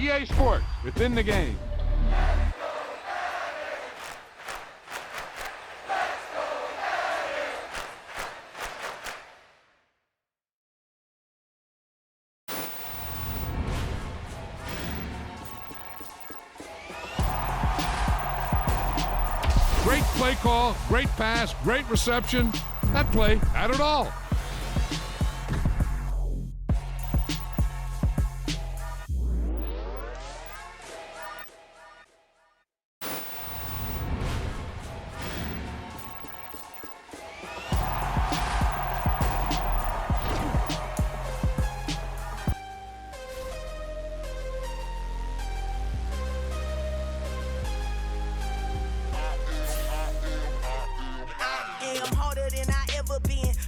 EA Sports, it's in the game. Great play call, great pass, great reception. That play had it all.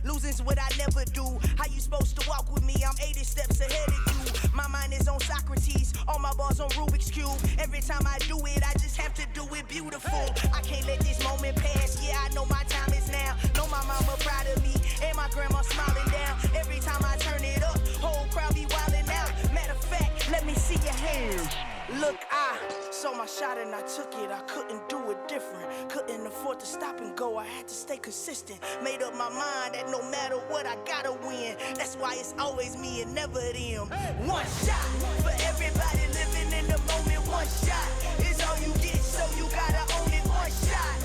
Losing's what I never do. How you supposed to walk with me? I'm 80 steps ahead of you. My mind is on Socrates, all my bars on Rubik's Cube. Every time I do it, I just have to do it beautiful. I can't let this moment pass. Yeah, I know my time is now. Know my mama proud of me, and my grandma smiling down. Every time I turn it up, whole crowd be wildin' out. Matter of fact, let me see your hands. Look, I saw my shot and I took it. I couldn't do it different. Couldn't afford to stop and go. I had to stay consistent. Made up my mind that no matter what, I gotta win. That's why it's always me and never them. One shot for everybody living in the moment. One shot is all you get, so you gotta own it. One shot.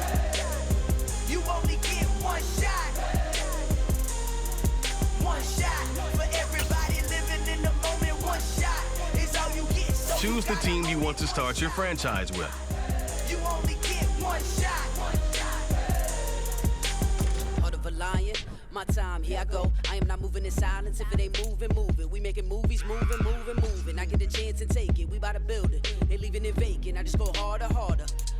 You only get one shot. One shot for everybody living in the moment. One shot is all you get. So choose the team you want to start your franchise with. You only get one shot. Heart of a lion, my time, here I go. I am not moving in silence. If it ain't moving, move it. We making movies, moving. I get a chance and take it. We bout to build it. They leaving it vacant. I just go harder.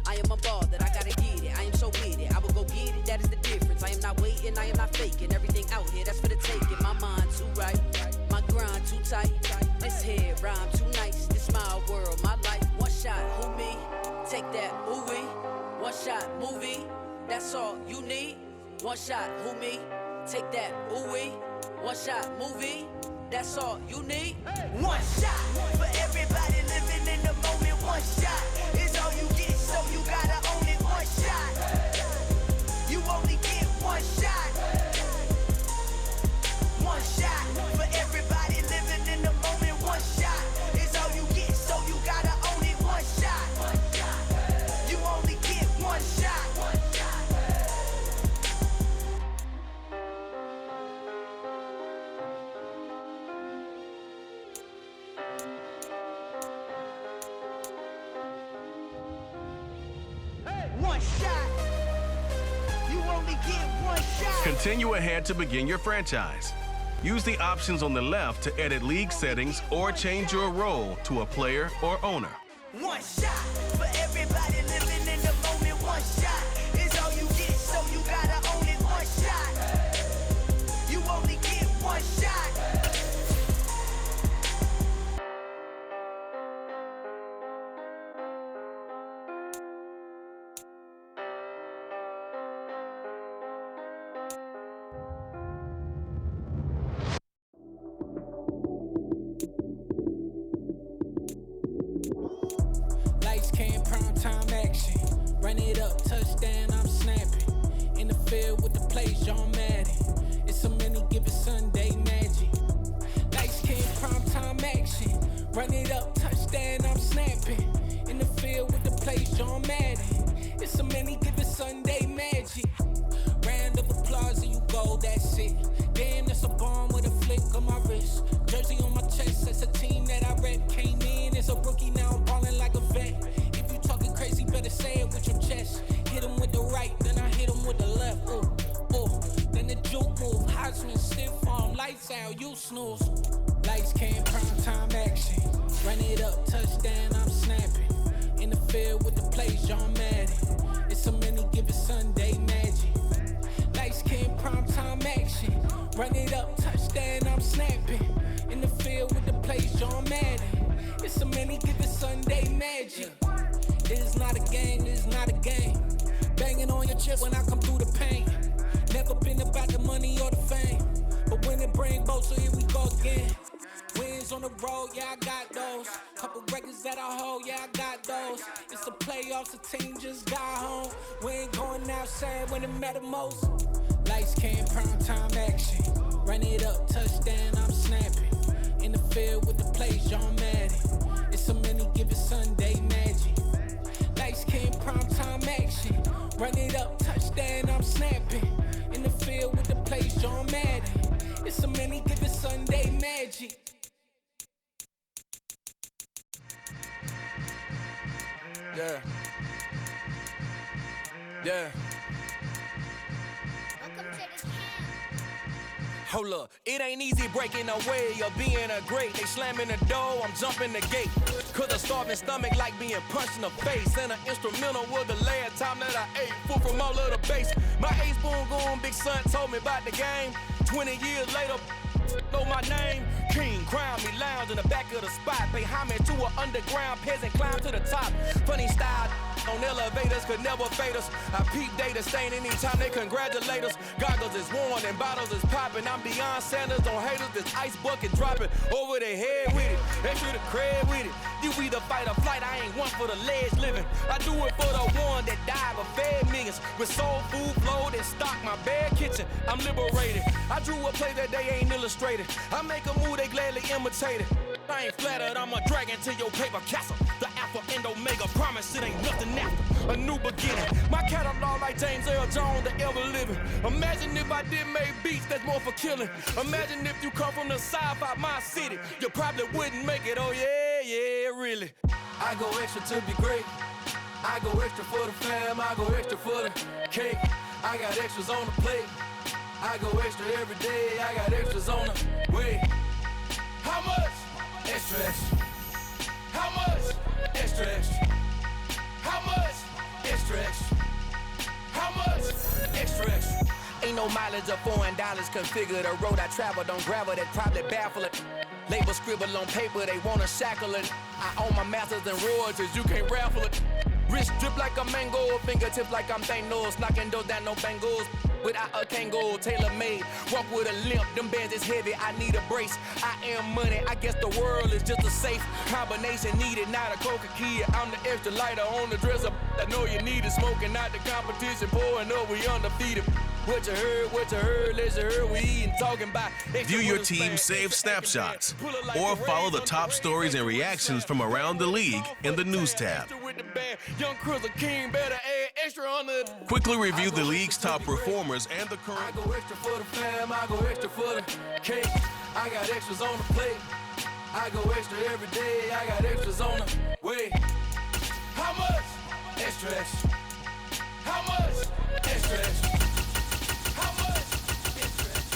I am a ball that I gotta get it. I am so with it. I will go get it. That is the difference. I am not waiting. I am not faking. Everything out here, that's for the taking. My mind too right. My grind too tight. This head rhyme too nice. This my world, my life. One shot, who me? Take that, ooh wee. One shot, movie. That's all you need. One shot, who me? Take that, ooh wee. One shot, movie. That's all you need. One shot for everybody living in the moment. One shot is all you get, so you gotta own it. One shot. You only get one shot. One shot for everybody living in the moment. One shot is all you get, so you gotta own it. One shot. You only get one shot. One shot. You only get one shot. Continue ahead to begin your franchise. Use the options on the left to edit league settings or change your role to a player or owner. One shot for everybody living in the moment. One shot is all you get, so you gotta own it. One shot. You only get one shot. Lights came, prime time action. Run it up, touchdown, I'm snapping. In the field with the plays, John Madden. It's a many given Sunday magic. Lights came, prime time action. Run it up, touchdown, I'm snapping. In the field with the plays, John Madden. It's a many given Sunday magic. Round of applause and you go, that's it. Damn, that's a bomb with a flick on my wrist. Jersey on my chest, that's a team that I rep. Came in as a rookie, now I'm ballin' like a vet. If you talking crazy, better say it with your chest. Hit him with the right, then I hit him with the left. Then the juke move, Heisman stiff arm, lights out, you snooze. Lights came, prime time action. Run it up, touchdown, I'm snapping. In the field with the plays, John Madden. It's a many given Sunday magic. Lights came, prime time action. Run it up, touchdown, I'm snapping. In the field with the plays, John Madden. It's a many given Sunday magic. It is not a game, it is not a game. Banging on your chest when I come through the pain. Never been about the money or the fame. But when it bring both, so here we go again. Wins Titles on the road, yeah, I got those. Couple records that I hold, yeah, I got those. It's the playoffs, the team just got home. We ain't going outside when it matter most. Lights came, prime time action. Run it up, touchdown, I'm snapping. In the field with the plays, John Madden. It's so many, give it Sunday magic. Lights came, prime time action. Run it up, touchdown, I'm snapping. In the field with the plays, John Madden. It's so many, give it Sunday magic. Yeah. Yeah. Hold up, it ain't easy breaking away or being a great. They slamming the door, I'm jumping the gate. Cause a starving stomach like being punched in the face. And an instrumental was the last time that I ate food from all of the bass. My ace boom goon, big son told me about the game. 20 years later, know my name. King, crown me, lounge in the back of the spot. Pay homage to an underground peasant, climb to the top. Funny style on elevators could never fade us. I peep data stain anytime they congratulate us. Goggles is worn and bottles is popping. I'm beyond Sanders on haters, this ice bucket dropping over their head with it. Extra the cred with it. You either fight or flight, I ain't one for the ledge living. I do it for the one that died but fed millions. With soul food flowed and stocked my bad kitchen. I'm liberated. I drew a play that they ain't illustrated. I make a move, they gladly imitate it. I ain't flattered, I'm a dragon to your paper castle. The Alpha and Omega, promise it ain't nothing after. A new beginning. My catalog like James Earl Jones, the ever living. Imagine if I did make beats that's more for killing. Imagine if you come from the south out my city. You probably wouldn't make it, oh yeah, really. I go extra to be great. I go extra for the fam, I go extra for the cake. I got extras on the plate. I go extra every day, I got extras on the way. How much? Extra, extra. How much? Extra, extra. How much? Extra, extra. How much? Extra, extra. Ain't no mileage of $4 configure the road I travel. Don't gravel that probably baffle it. Label scribble on paper, they wanna shackle it. I own my masters and royalties, you can't raffle it. Wrist drip like a mango, fingertips like I'm Thanos. Knocking those down, no bangles. Without a Kango, tailor-made. Walk with a limp, them bands is heavy, I need a brace. I am money, I guess the world is just a safe combination needed, not a coca key. I'm the extra lighter on the dresser. I know you need it, smoking out the competition, pouring up, we undefeated. What you heard, let's heard, we eating, talking about. View your team's saved snapshots or follow the top stories and reactions from around the league in the news tab. Quickly review the league's top performers and the current. I go extra for the fam, I go extra for the cake. I got extras on the plate. I go extra every day, I got extras on the way. How much? Extra, extra. How much? Extra, extra. How much? Extra, extra.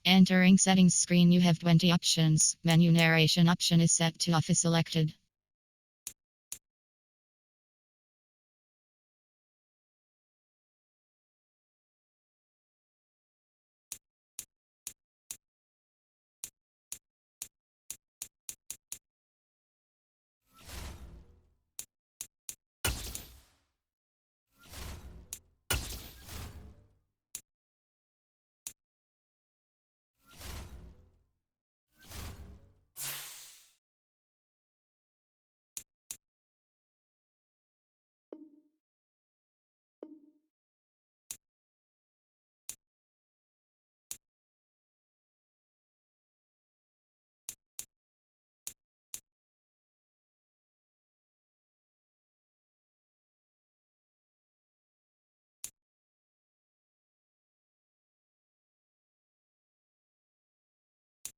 Entering settings screen, you have 20 options. Menu narration option is set to off is selected.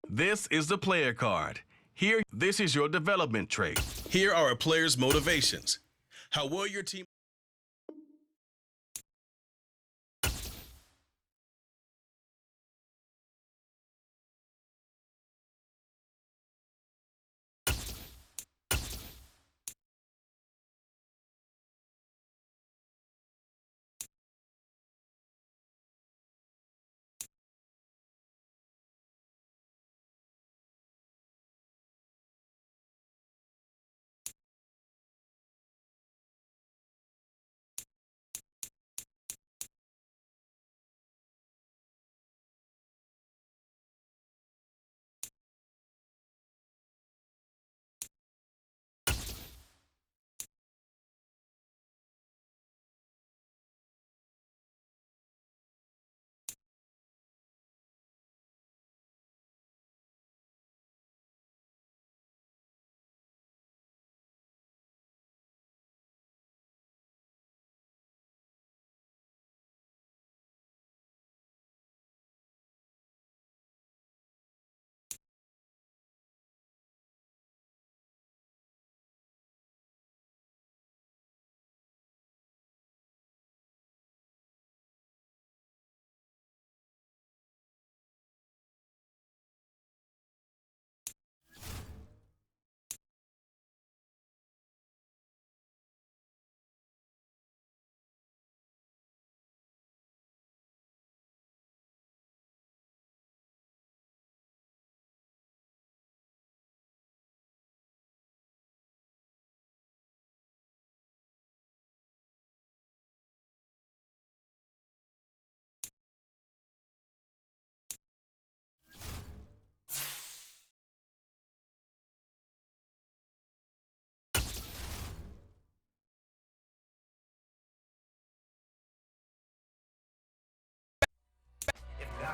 This is the player card. Here, this is your development trait. Here are a player's motivations. How will your team...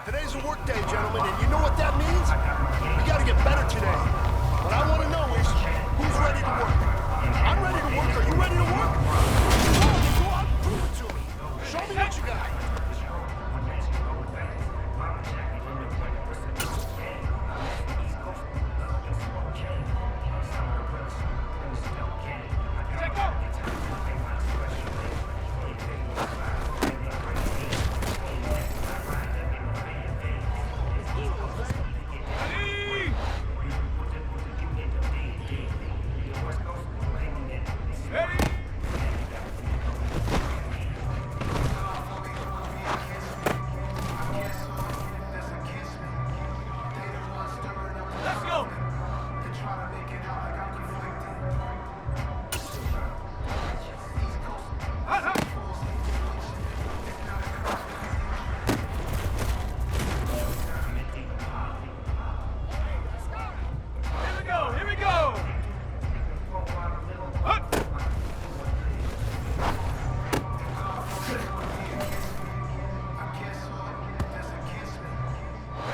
Today's a work day, gentlemen, and you know what that means? We gotta get better today. What I want to know is, who's ready to work? I'm ready to work. Are you ready to work? Go out and prove it to me. Show me what you got.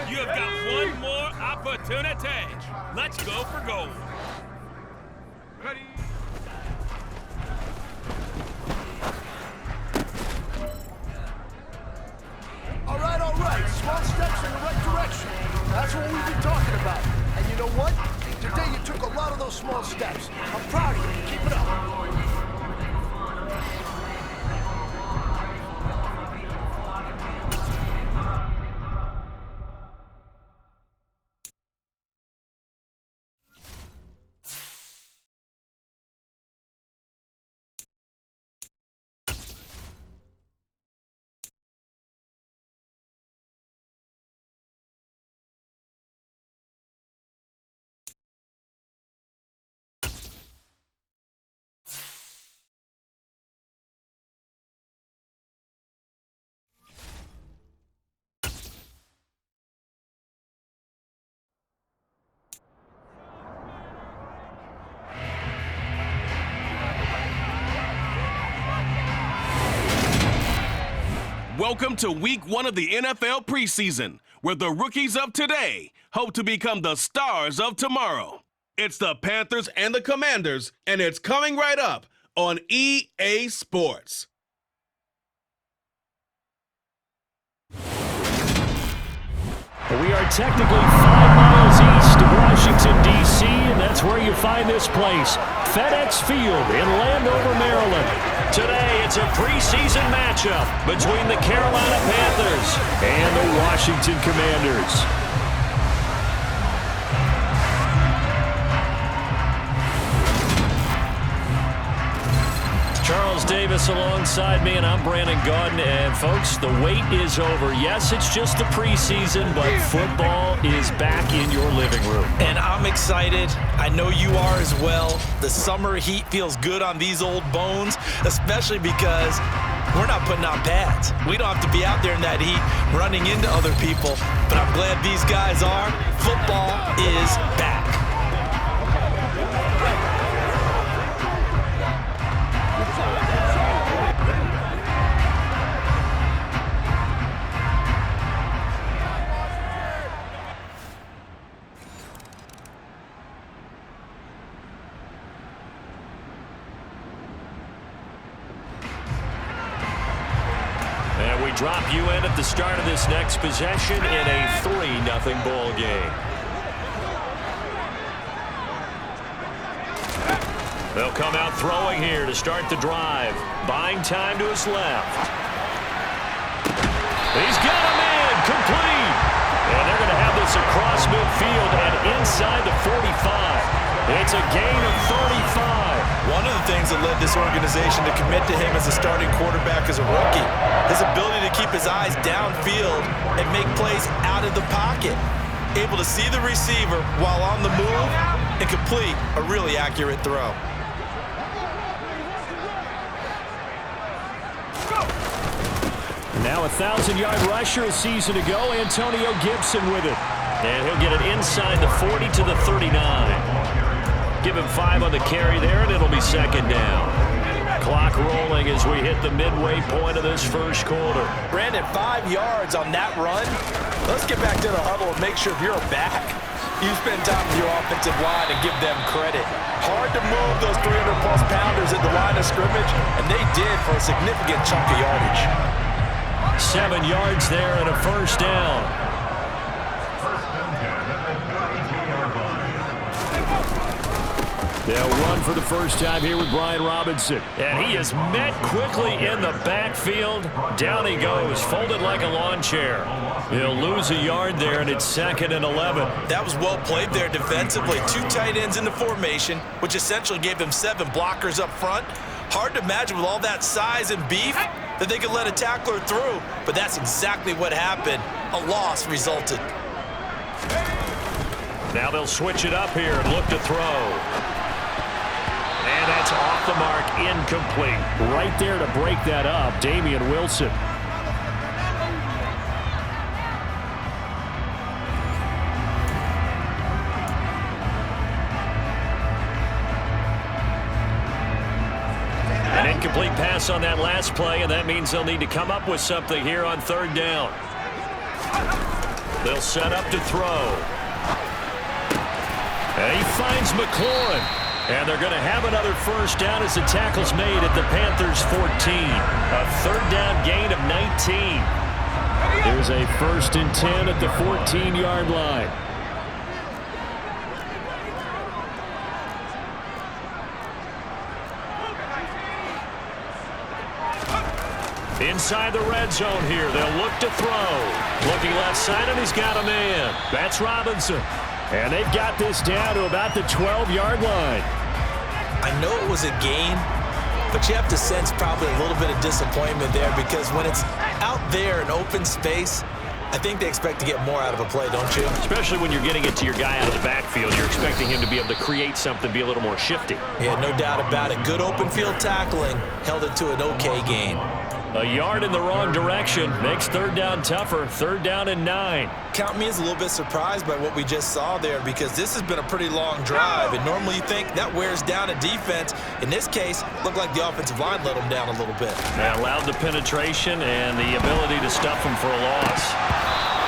You have got one more opportunity. Let's go for gold. Ready? All right. Small steps in the right direction. That's what we've been talking about. And you know what? Today you took a lot of those small steps. I'm proud of you. Keep it up. Welcome to week 1 of the NFL preseason, where the rookies of today hope to become the stars of tomorrow. It's the Panthers and the Commanders, and it's coming right up on EA Sports. We are technically 5 miles east of Washington, D.C., and that's where you find this place, FedEx Field in Landover, Maryland. Today, it's a preseason matchup between the Carolina Panthers and the Washington Commanders. Charles Davis alongside me, and I'm Brandon Gaudin. And folks, the wait is over. Yes, it's just the preseason, but football is back in your living room. And I'm excited. I know you are as well. The summer heat feels good on these old bones, especially because we're not putting on pads. We don't have to be out there in that heat running into other people, but I'm glad these guys are. Football is back. Drop you in at the start of this next possession in a 3-0 ball game. They'll come out throwing here to start the drive. Buying time to his left. He's got a man complete. And they're going to have this across midfield and inside the 45. It's a gain of 35. One of the things that led this organization to commit to him as a starting quarterback as a rookie, his ability to keep his eyes downfield and make plays out of the pocket. Able to see the receiver while on the move and complete a really accurate throw. Now a 1,000-yard rusher a season ago, Antonio Gibson with it. And he'll get it inside the 40 to the 39. Give him 5 on the carry there, and it'll be second down. Clock rolling as we hit the midway point of this first quarter. Brandon, 5 yards on that run. Let's get back to the huddle and make sure if you're a back, you spend time with your offensive line and give them credit. Hard to move those 300-plus pounders at the line of scrimmage, and they did for a significant chunk of yardage. 7 yards there and a first down. They'll run for the first time here with Brian Robinson. And he is met quickly in the backfield. Down he goes, folded like a lawn chair. He'll lose a yard there, and it's 2nd and 11. That was well played there defensively. 2 tight ends in the formation, which essentially gave them 7 blockers up front. Hard to imagine with all that size and beef that they could let a tackler through, but that's exactly what happened. A loss resulted. Now they'll switch it up here and look to throw. And that's off the mark, incomplete. Right there to break that up, Damian Wilson. An incomplete pass on that last play, and that means they'll need to come up with something here on 3rd down. They'll set up to throw. And he finds McLaurin. And they're going to have another first down as the tackle's made at the Panthers' 14. A 3rd down gain of 19. There's a 1st and 10 at the 14-yard line. Inside the red zone here. They'll look to throw. Looking left side, and he's got a man. That's Robinson. And they've got this down to about the 12-yard line. I know it was a gain, but you have to sense probably a little bit of disappointment there because when it's out there in open space, I think they expect to get more out of a play, don't you? Especially when you're getting it to your guy out of the backfield. You're expecting him to be able to create something, be a little more shifty. Yeah, no doubt about it. Good open field tackling held it to an okay gain. A yard in the wrong direction makes 3rd down tougher. 3rd down and 9. Count me as a little bit surprised by what we just saw there because this has been a pretty long drive, and normally you think that wears down a defense. In this case, looked like the offensive line let them down a little bit. They allowed the penetration and the ability to stuff them for a loss.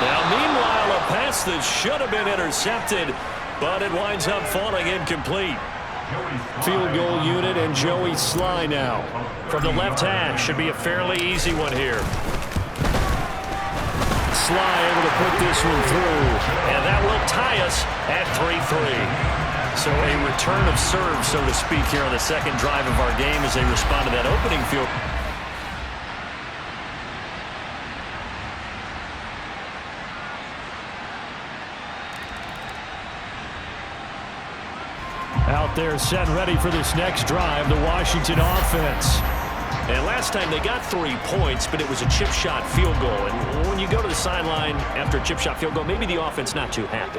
Now, meanwhile, a pass that should have been intercepted, but it winds up falling incomplete. Field goal unit and Joey Sly now. From the left hash, should be a fairly easy one here. Sly able to put this one through. And that will tie us at 3-3. So a return of serve, so to speak, here on the second drive of our game as they respond to that opening field. Out there set and ready for this next drive, the Washington offense. And last time they got 3 points, but it was a chip shot field goal. And when you go to the sideline after a chip shot field goal, maybe the offense not too happy.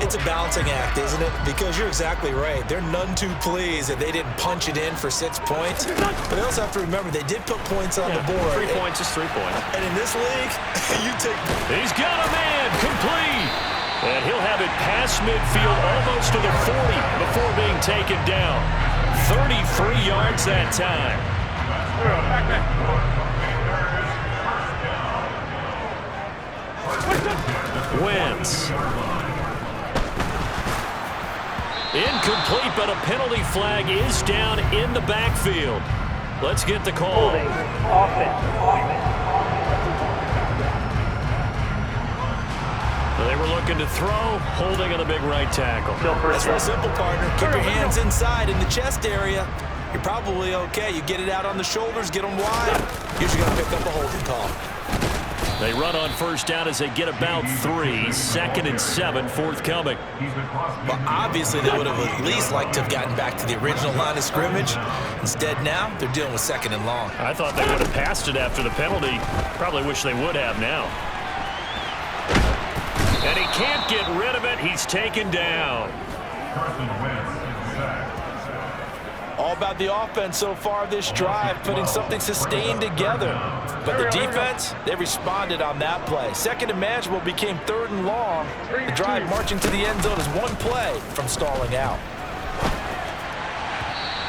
It's a balancing act, isn't it? Because you're exactly right. They're none too pleased that they didn't punch it in for 6 points. But they also have to remember they did put points on the board. 3 points is 3 points. And in this league, you take... He's got a man, complete. And he'll have it past midfield almost to the 40 before being taken down. 33 yards that time. Wentz. Incomplete, but a penalty flag is down in the backfield. Let's get the call. They were looking to throw, holding on the big right tackle. That's real simple, partner. Keep your hands inside in the chest area. You're probably okay. You get it out on the shoulders, get them wide. Usually going to pick up a holding call. They run on first down as they get about 3. 2nd and 7, forthcoming. Well, obviously they would have at least liked to have gotten back to the original line of scrimmage. Instead now, they're dealing with 2nd and long. I thought they would have passed it after the penalty. Probably wish they would have now. And he can't get rid of it. He's taken down. All about the offense so far this drive, putting something sustained together. But the defense, they responded on that play. 2nd and manageable became 3rd and long. The drive marching to the end zone is 1 play from stalling out.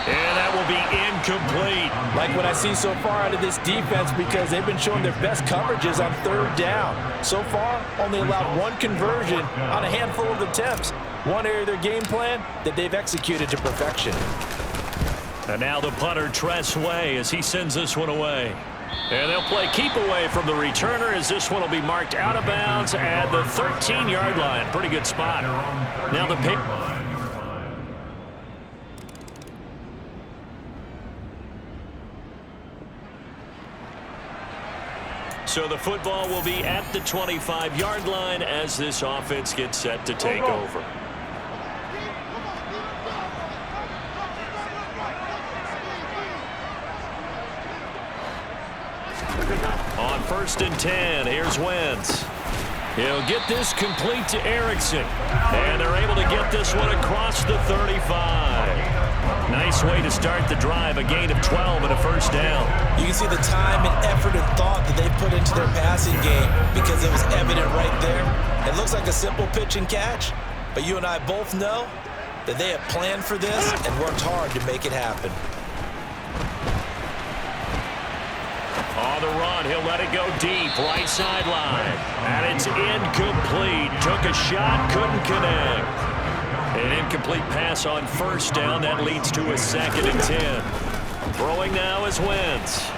And that will be incomplete. Like what I see so far out of this defense, because they've been showing their best coverages on 3rd down. So far, only allowed 1 conversion on a handful of attempts. One area of their game plan that they've executed to perfection. And now the punter, Tress Way, as he sends this one away. And they'll play keep away from the returner as this one will be marked out of bounds at the 13-yard line. Pretty good spot. Now the pick. So the football will be at the 25-yard line as this offense gets set to take over. On 1st and 10, here's Wentz. He'll get this complete to Erickson. And they're able to get this one across the 35. Nice way to start the drive, a gain of 12 and a 1st down. You can see the time and effort and thought that they put into their passing game because it was evident right there. It looks like a simple pitch and catch, but you and I both know that they have planned for this and worked hard to make it happen. On the run, he'll let it go deep, right sideline. And it's incomplete. Took a shot, couldn't connect. An incomplete pass on 1st down. That leads to a 2nd and 10. Throwing now is Wentz.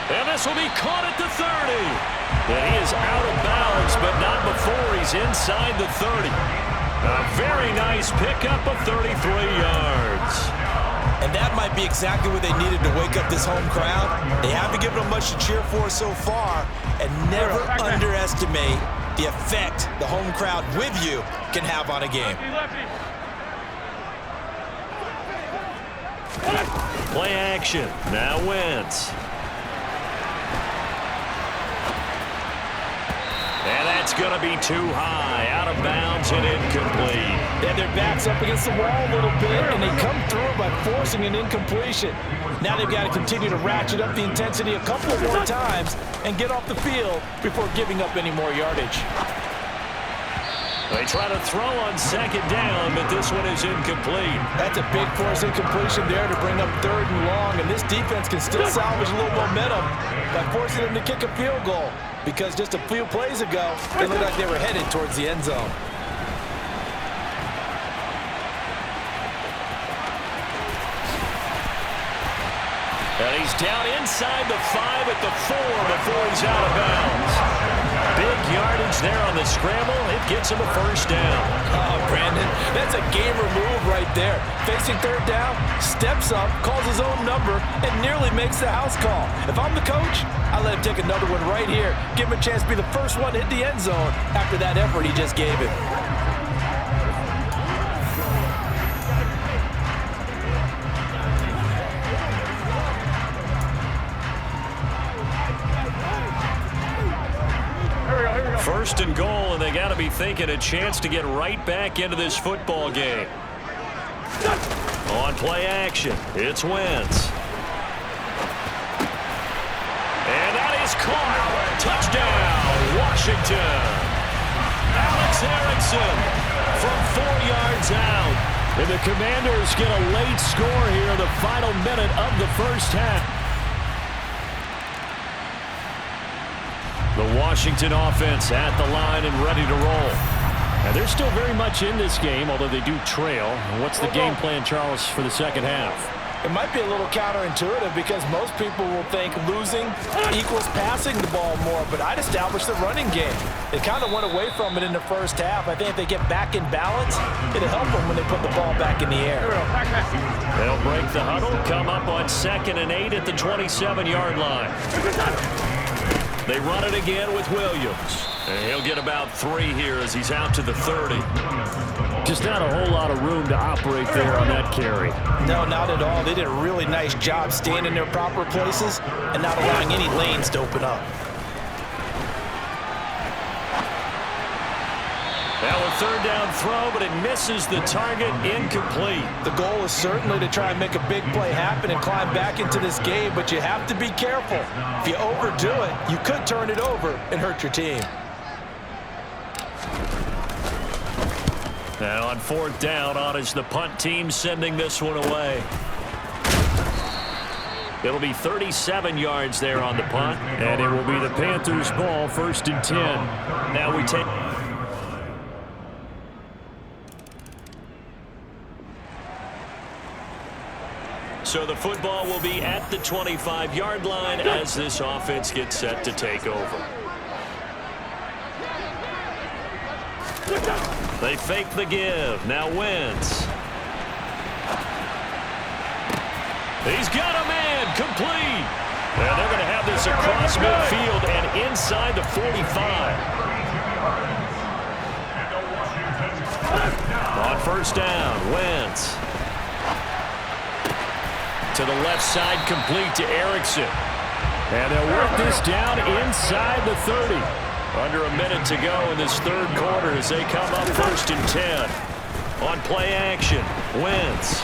And this will be caught at the 30. And he is out of bounds, but not before he's inside the 30. A very nice pickup of 33 yards. And that might be exactly what they needed to wake up this home crowd. They haven't given them much to cheer for so far, and never underestimate the effect the home crowd with you can have on a game. Play action. Now Wentz. And that's going to be too high. Out of bounds and incomplete. They had their backs up against the wall a little bit, and they come through by forcing an incompletion. Now they've got to continue to ratchet up the intensity a couple of more times and get off the field before giving up any more yardage. They try to throw on 2nd down, but this one is incomplete. That's a big force incompletion there to bring up 3rd and long, and this defense can still salvage a little momentum by forcing them to kick a field goal, because just a few plays ago, they looked like they were headed towards the end zone. And he's down inside the 5 at the 4 before he's out of bounds. Big yardage there on the scramble. It gets him a first down. Oh, Brandon, that's a gamer move right there. Facing third down, steps up, calls his own number, and nearly makes the house call. If I'm the coach, I let him take another one right here. Give him a chance to be the first one to hit the end zone after that effort he just gave him. First and goal, and they got to be thinking a chance to get right back into this football game. On play action, it's Wentz. And that is caught. Touchdown, Washington. Alex Erickson from 4 yards out. And the Commanders get a late score here in the final minute of the first half. The Washington offense at the line and ready to roll. Now they're still very much in this game, although they do trail. What's the game plan, Charles, for the second half? It might be a little counterintuitive because most people will think losing equals passing the ball more, but I'd establish the running game. They kind of went away from it in the first half. I think if they get back in balance, it'll help them when they put the ball back in the air. They'll break the huddle, come up on 2nd and 8 at the 27-yard line. They run it again with Williams. And he'll get about 3 here as he's out to the 30. Just not a whole lot of room to operate there on that carry. No, not at all. They did a really nice job staying in their proper places and not allowing any lanes to open up. Now a third down throw, but it misses the target, incomplete. The goal is certainly to try and make a big play happen and climb back into this game, but you have to be careful. If you overdo it, you could turn it over and hurt your team. Now on 4th down, on is the punt team sending this one away. It'll be 37 yards there on the punt, and it will be the Panthers' ball, 1st and 10. Now we take... So the football will be at the 25-yard line as this offense gets set to take over. They fake the give. Now Wentz. He's got a man complete. And they're going to have this across midfield and inside the 45. On 1st down, Wentz. To the left side, complete to Erickson. And they'll work this down inside the 30. Under a minute to go in this third quarter as they come up 1st and 10. On play action, Wentz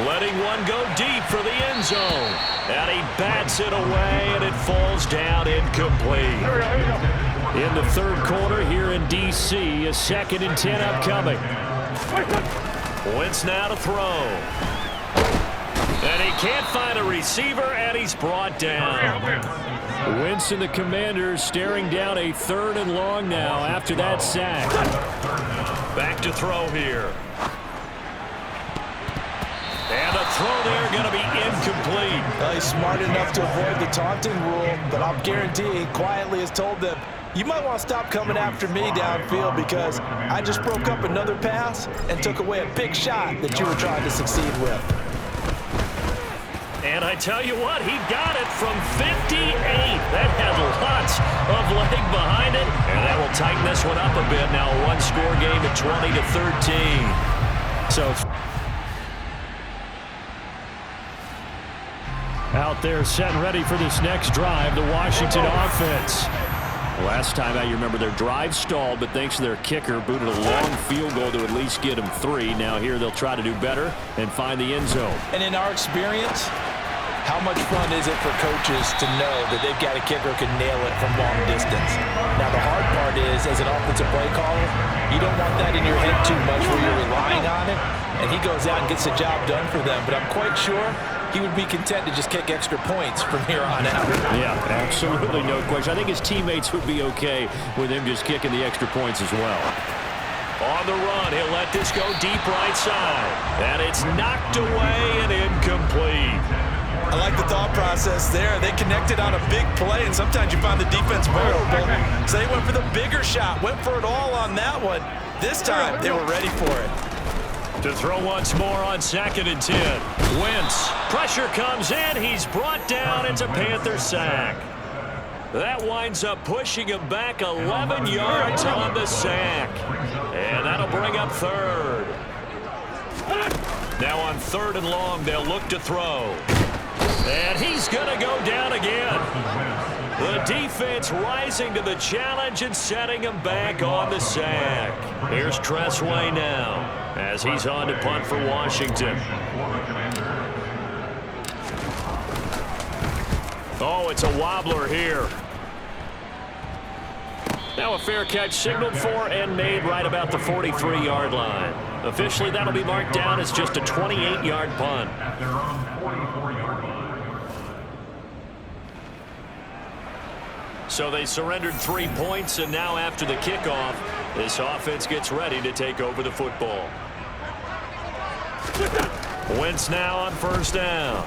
letting one go deep for the end zone. And he bats it away, and it falls down incomplete. In the third quarter here in D.C., a 2nd and 10 upcoming. Wentz now to throw. And he can't find a receiver, and he's brought down. Wentz and the Commanders staring down a 3rd and long now after that sack. Back to throw here. And a throw there going to be incomplete. Well, he's smart enough to avoid the taunting rule, but I'll guarantee he quietly has told them, you might want to stop coming after me downfield because I just broke up another pass and took away a big shot that you were trying to succeed with. And I tell you what, he got it from 58. That had lots of leg behind it. And that will tighten this one up a bit. Now a one-score game at 20-13. So out there set and ready for this next drive, the Washington offense. Last time out, you remember their drive stalled, but thanks to their kicker, booted a long field goal to at least get them 3. Now here they'll try to do better and find the end zone. And in our experience, how much fun is it for coaches to know that they've got a kicker who can nail it from long distance? Now the hard part is, as an offensive play caller, you don't want that in your head too much where you're relying on it, and he goes out and gets the job done for them. But I'm quite sure he would be content to just kick extra points from here on out. Yeah, absolutely no question. I think his teammates would be okay with him just kicking the extra points as well. On the run, he'll let this go deep right side. And it's knocked away and incomplete. I like the thought process there. They connected on a big play, and sometimes you find the defense vulnerable. So they went for the bigger shot, went for it all on that one. This time, they were ready for it. To throw once more on 2nd and 10. Wentz. Pressure comes in. He's brought down. It's a Panther sack. That winds up pushing him back 11 yards on the sack. And that'll bring up 3rd. Now on 3rd and long, they'll look to throw. And he's going to go down again. The defense rising to the challenge and setting him back on the sack. Here's Tressway now as he's on to punt for Washington. Oh, it's a wobbler here. Now a fair catch signaled for and made right about the 43-yard line. Officially, that'll be marked down as just a 28-yard punt. So they surrendered 3 points, and now after the kickoff, this offense gets ready to take over the football. Wentz now on 1st down.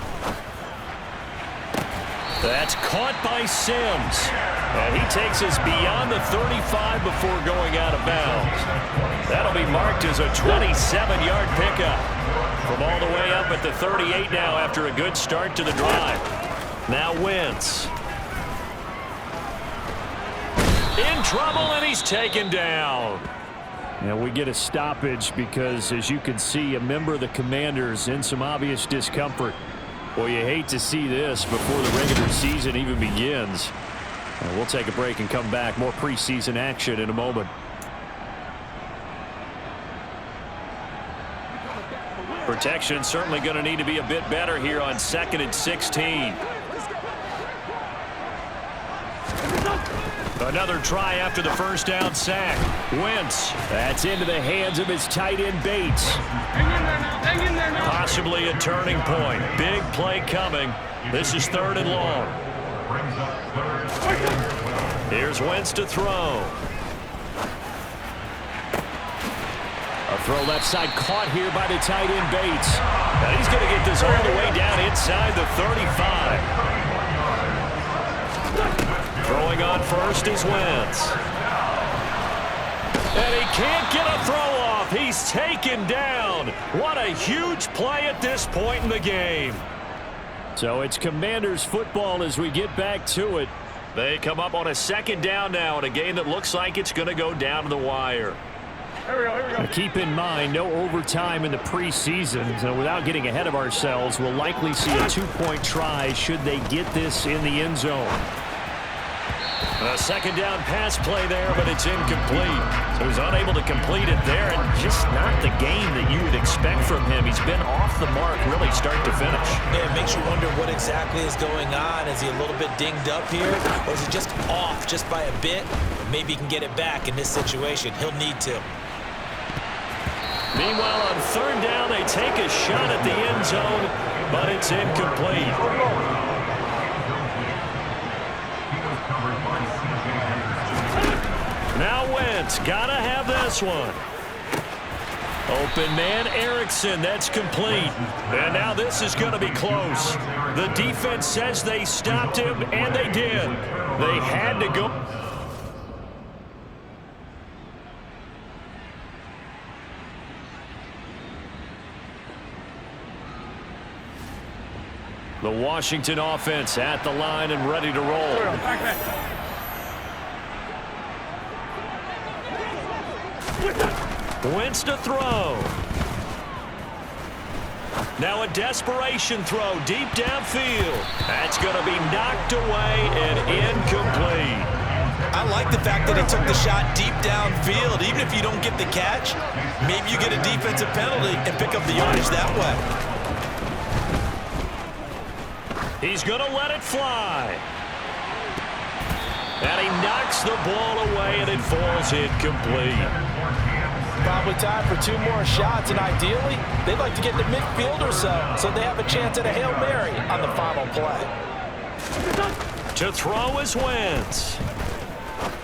That's caught by Sims. And he takes us beyond the 35 before going out of bounds. That'll be marked as a 27-yard pickup. From all the way up at the 38 now after a good start to the drive. Now Wentz. In trouble, and he's taken down. Now we get a stoppage because, as you can see, a member of the Commanders in some obvious discomfort. Well, you hate to see this before the regular season even begins. We'll take a break and come back. More preseason action in a moment. Protection certainly going to need to be a bit better here on 2nd and 16. Another try after the 1st down sack. Wentz. That's into the hands of his tight end Bates. Possibly a turning point. Big play coming. This is 3rd and long. Here's Wentz to throw. A throw left side caught here by the tight end Bates. Now he's going to get this all the way down inside the 35. Throwing on 1st is Wentz. And he can't get a throw off. He's taken down. What a huge play at this point in the game. So it's Commanders football as we get back to it. They come up on a 2nd down now in a game that looks like it's going to go down to the wire. Here we go. Now keep in mind, no overtime in the preseason. So without getting ahead of ourselves, we'll likely see a 2-point try should they get this in the end zone. A 2nd down pass play there, but it's incomplete. So he's unable to complete it there, and just not the game that you would expect from him. He's been off the mark really start to finish. Yeah, it makes you wonder what exactly is going on. Is he a little bit dinged up here, or is he just off just by a bit? Maybe he can get it back in this situation. He'll need to. Meanwhile, on 3rd down, they take a shot at the end zone, but it's incomplete. Now Wentz, gotta have this one. Open man Erickson, that's complete. And now this is going to be close. The defense says they stopped him, and they did. They had to go. The Washington offense at the line and ready to roll. Wentz to throw. Now a desperation throw deep downfield. That's going to be knocked away and incomplete. I like the fact that he took the shot deep downfield. Even if you don't get the catch, maybe you get a defensive penalty and pick up the yardage that way. He's going to let it fly. And he knocks the ball away, and it falls incomplete. Probably time for 2 more shots, and ideally, they'd like to get to midfield or so they have a chance at a Hail Mary on the final play. To throw is Wentz.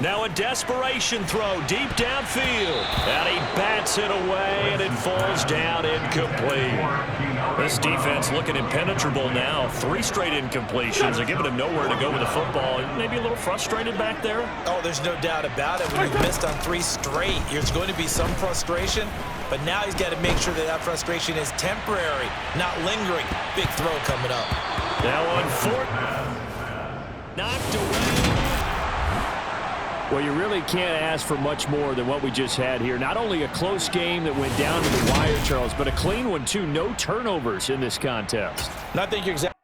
Now a desperation throw deep downfield. And he bats it away, and it falls down incomplete. This defense looking impenetrable now. 3 straight incompletions. They're giving him nowhere to go with the football. Maybe a little frustrated back there? Oh, there's no doubt about it. When you've missed on 3 straight, there's going to be some frustration. But now he's got to make sure that frustration is temporary, not lingering. Big throw coming up. Now on 4th. Knocked away. Well, you really can't ask for much more than what we just had here. Not only a close game that went down to the wire, Charles, but a clean one, too. No turnovers in this contest. And I think you're exactly